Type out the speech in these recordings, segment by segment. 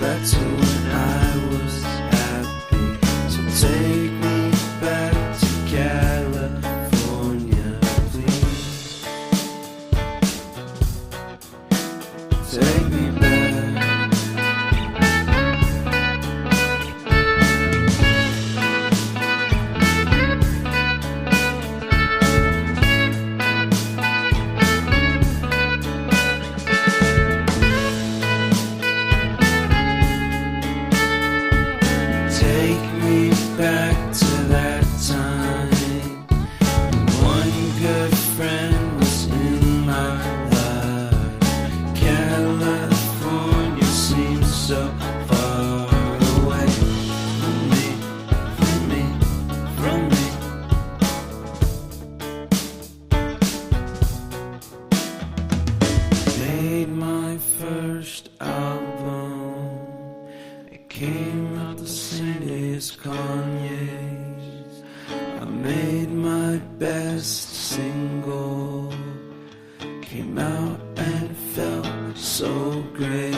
back to when I was happy. So take me back to California, please. Take me back. Take me back to that time. One good friend was in my life. California seems so far away from me, from me, from me. Made my first album. It came out the same day as Kanye's. I made my best single. Came out and felt so great.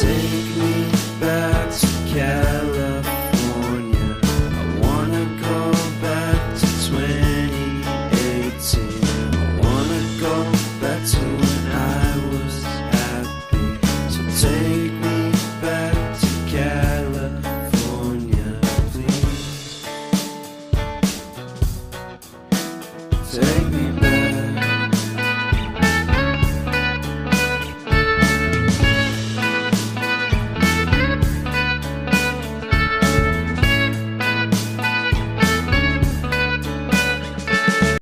Take me back to California. I wanna go back to 2018. I wanna go back to when I was happy. So take me back to California, please. Take